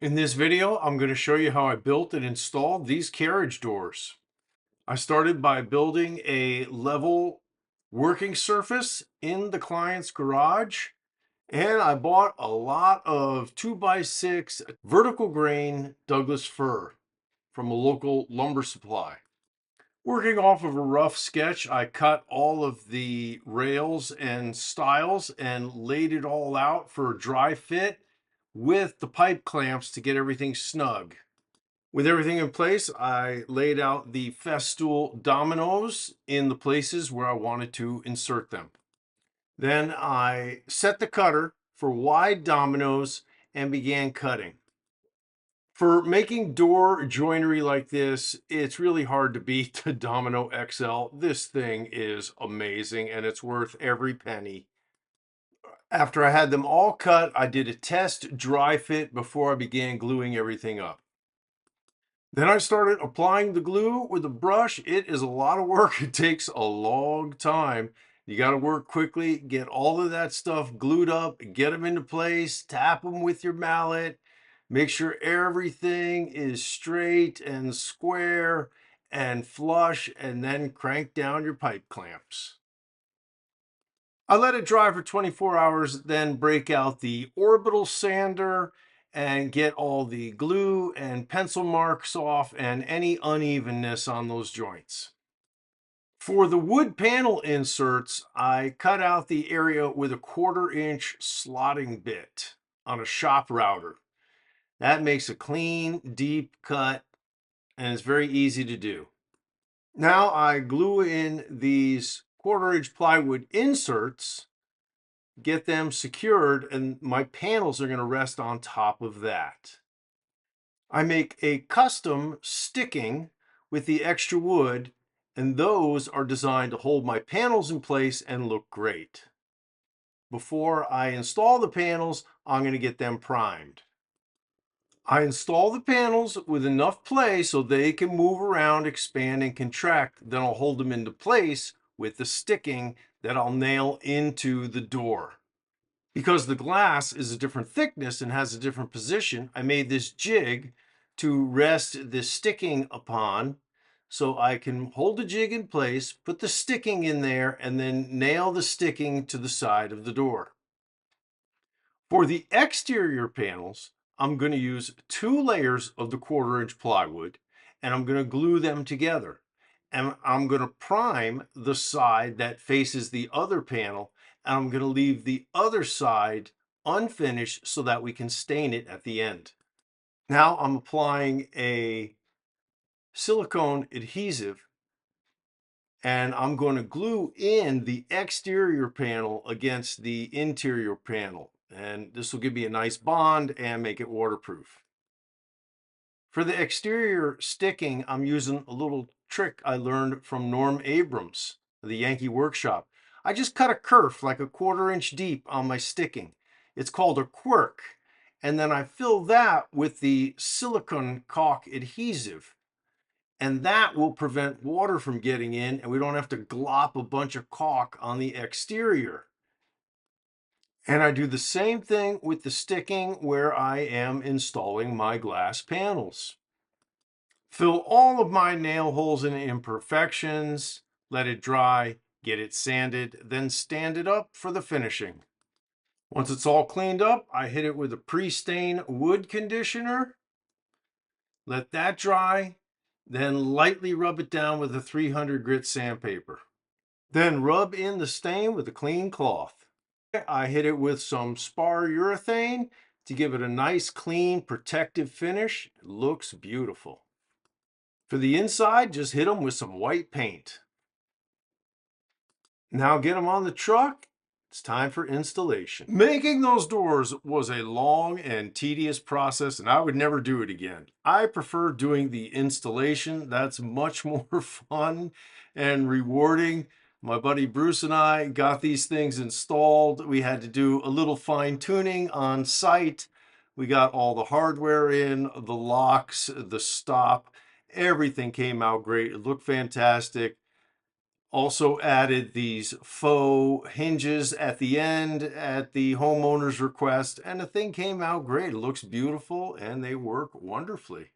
In this video, I'm going to show you how I built and installed these carriage doors. I started by building a level working surface in the client's garage, and I bought a lot of 2x6 vertical grain Douglas fir from a local lumber supply. Working off of a rough sketch, I cut all of the rails and stiles and laid it all out for a dry fit with the pipe clamps to get everything snug. With everything in place, I laid out the festool dominoes in the places where I wanted to insert them. Then I set the cutter for wide dominoes and began cutting. For making door joinery like this, it's really hard to beat the Domino XL. This thing is amazing and it's worth every penny. After I had them all cut, I did a test dry fit before I began gluing everything up. Then I started applying the glue with a brush. It is a lot of work. It takes a long time. You got to work quickly, get all of that stuff glued up, get them into place, tap them with your mallet, make sure everything is straight and square and flush, and then crank down your pipe clamps. I let it dry for 24 hours, then break out the orbital sander and get all the glue and pencil marks off and any unevenness on those joints. For the wood panel inserts, I cut out the area with a 1/4 inch slotting bit on a shop router. That makes a clean, deep cut and it's very easy to do. Now I glue in these 1/4 inch plywood inserts, get them secured, and my panels are going to rest on top of that. I make a custom sticking with the extra wood, and those are designed to hold my panels in place and look great. Before I install the panels, I'm going to get them primed. I install the panels with enough play so they can move around, expand, and contract. Then I'll hold them into place with the sticking that I'll nail into the door. Because the glass is a different thickness and has a different position, I made this jig to rest the sticking upon so I can hold the jig in place, put the sticking in there, and then nail the sticking to the side of the door. For the exterior panels, I'm going to use 2 layers of the 1/4 inch plywood, and I'm going to glue them together. And I'm going to prime the side that faces the other panel, and I'm going to leave the other side unfinished so that we can stain it at the end. Now I'm applying a silicone adhesive, and I'm going to glue in the exterior panel against the interior panel. And this will give me a nice bond and make it waterproof. For the exterior sticking, I'm using a little trick I learned from Norm Abrams, the Yankee Workshop. I just cut a kerf like a 1/4 inch deep on my sticking. It's called a quirk. And then I fill that with the silicone caulk adhesive. And that will prevent water from getting in, and we don't have to glop a bunch of caulk on the exterior. And I do the same thing with the sticking where I am installing my glass panels. Fill all of my nail holes and imperfections, let it dry, get it sanded, then stand it up for the finishing. Once it's all cleaned up, I hit it with a pre-stain wood conditioner, let that dry, then lightly rub it down with a 300 grit sandpaper. Then rub in the stain with a clean cloth. I hit it with some spar urethane to give it a nice, clean, protective finish. It looks beautiful. For the inside, just hit them with some white paint. Now get them on the truck. It's time for installation. Making those doors was a long and tedious process, and I would never do it again. I prefer doing the installation. That's much more fun and rewarding. My buddy Bruce and I got these things installed. We had to do a little fine tuning on site. We got all the hardware in, the locks, the stop. Everything came out great. It looked fantastic. Also added these faux hinges at the end at the homeowner's request, and the thing came out great. It looks beautiful and they work wonderfully.